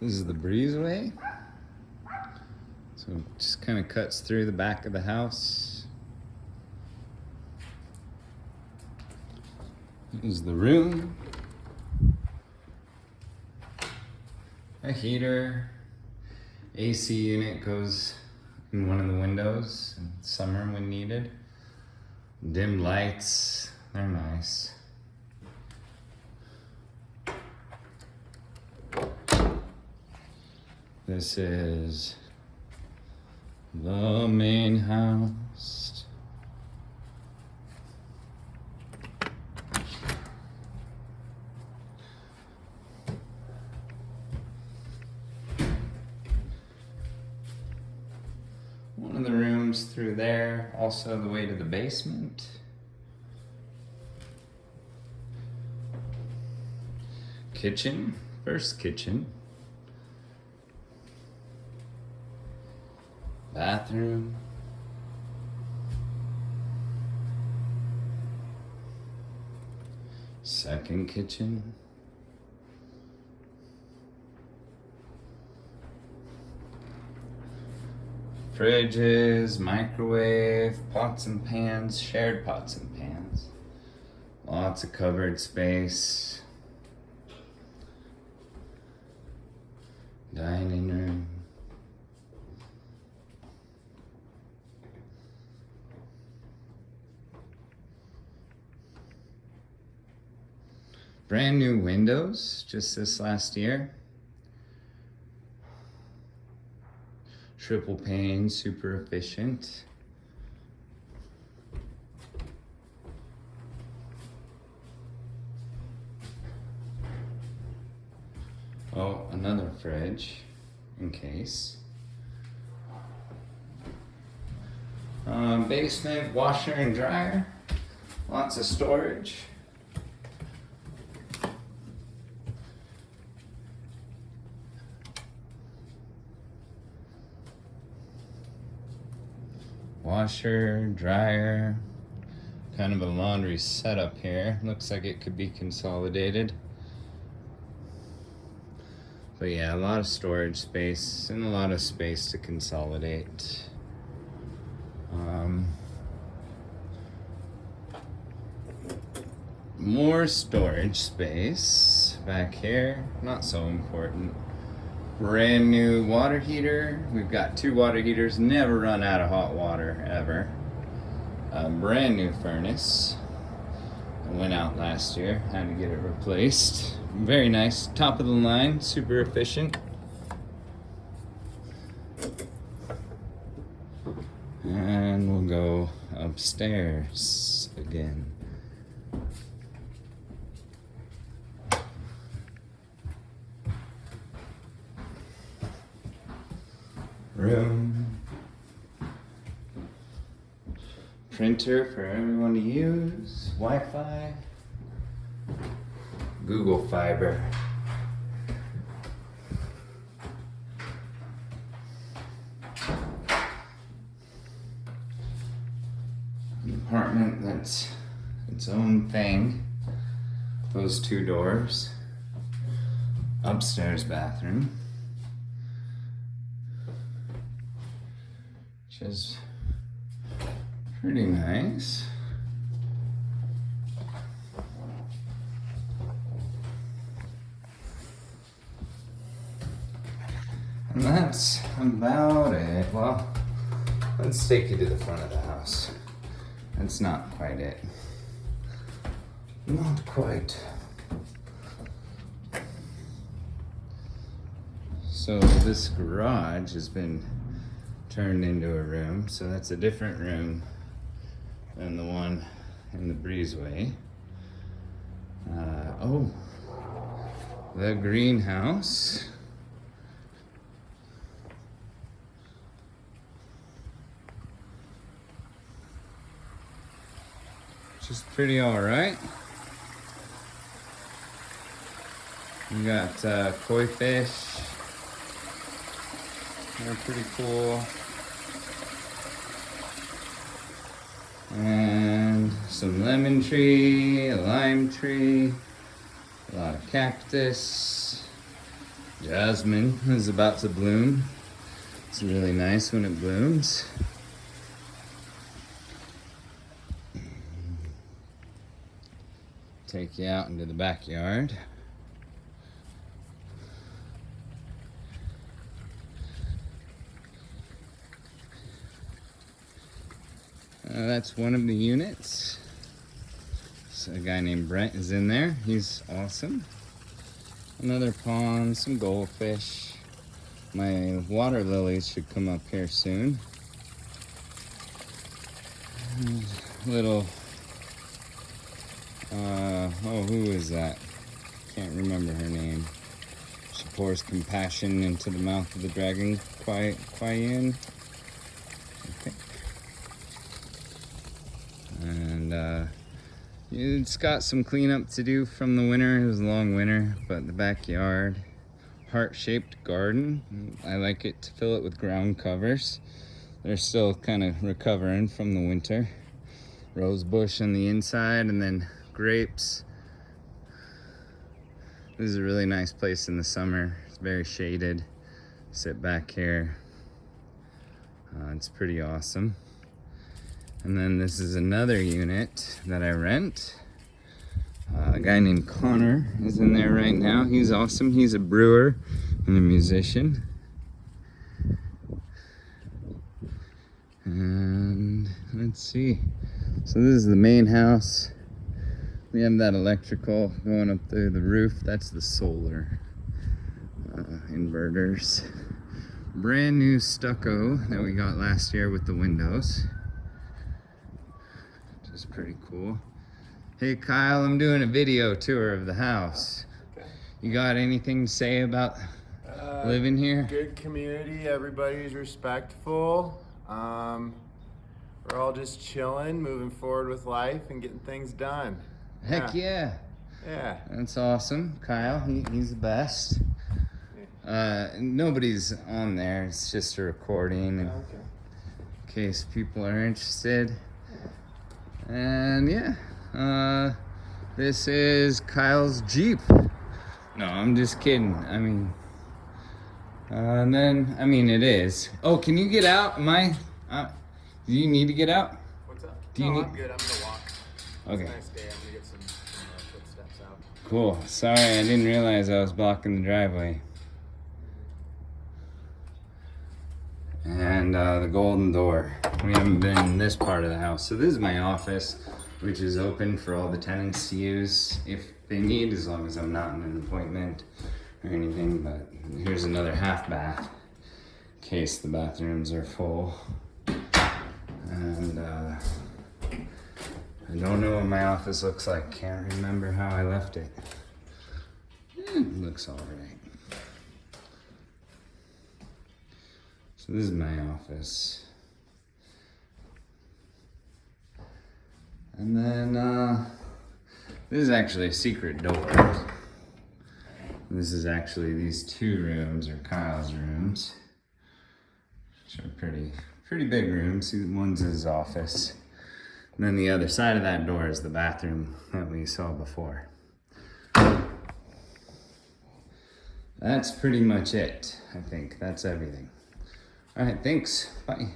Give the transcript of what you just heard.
This is the breezeway. So it just kind of cuts through the back of the house. This is the room. A heater. AC unit goes in one of the windows in summer when needed. Dim lights, they're nice. This is the main house. One of the rooms through there, also the way to the basement. Kitchen, first kitchen. Bathroom. Second kitchen. Fridges, microwave, pots and pans, shared pots and pans. Lots of cupboard space. Dining room. Brand new windows just this last year. Triple pane, super efficient. Oh, another fridge in case. Basement, washer and dryer. Lots of storage. Washer, dryer, kind of a laundry setup here. Looks like it could be consolidated. But yeah, a lot of storage space and a lot of space to consolidate. More storage space back here, not so important. Brand new water heater. We've got 2 water heaters, never run out of hot water ever. Brand new furnace. It went out last year, had to get it replaced. Very nice, top of the line, super efficient. And we'll go upstairs again. Room. Printer for everyone to use. Wi-Fi. Google Fiber. An apartment that's its own thing. Those 2 doors. Upstairs bathroom. Which is pretty nice. And that's about it. Well, let's take you to the front of the house. That's not quite it. Not quite. So this garage has been turned into a room, so that's a different room than the one in the breezeway. Oh, the greenhouse. Which is pretty alright. You got koi fish. They're pretty cool. And some lemon tree, a lime tree, a lot of cactus, Jasmine is about to bloom. It's really nice when it blooms. Take you out into the backyard. That's one of the units. So a guy named Brent is in there. He's awesome. Another pond, some goldfish. My water lilies should come up here soon. Little, who is that? Can't remember her name. She pours compassion into the mouth of the dragon, Quayin. Okay. And it's got some cleanup to do from the winter. It was a long winter, but the backyard, heart-shaped garden. I like it to fill it with ground covers. They're still kind of recovering from the winter. Rose bush on the inside, and then grapes. This is a really nice place in the summer. It's very shaded. Sit back here. It's pretty awesome. And then this is another unit that I rent. A guy named Connor is in there right now. He's awesome. He's a brewer and a musician. And let's see. So this is the main house. We have that electrical going up through the roof. That's the solar inverters. Brand new stucco that we got last year with the windows. Which is pretty cool. Hey Kyle, I'm doing a video tour of the house. Okay. You got anything to say about living here? Good community, everybody's respectful. We're all just chilling, moving forward with life and getting things done. Heck yeah. Yeah. That's awesome. Kyle, he's the best. Nobody's on there, it's just a recording in case people are interested. And yeah, this is Kyle's Jeep. No, I'm just kidding. I mean, and then, it is. Oh, can you get out? Do you need to get out? What's up? Do you need... I'm good. I'm gonna walk. Okay. It's a nice day. I'm gonna get some footsteps out. Cool. Sorry, I didn't realize I was blocking the driveway. And the golden door. We haven't been in this part of the house. So this is my office, which is open for all the tenants to use if they need, as long as I'm not in an appointment or anything. But here's another half bath in case the bathrooms are full. And I don't know what my office looks like. Can't remember how I left it. It looks all right. So this is my office. And then this is actually a secret door. This is actually these two rooms are Kyle's rooms, which are pretty big rooms. One's his office. And then the other side of that door is the bathroom that we saw before. That's pretty much it, I think. That's everything. All right, thanks. Bye.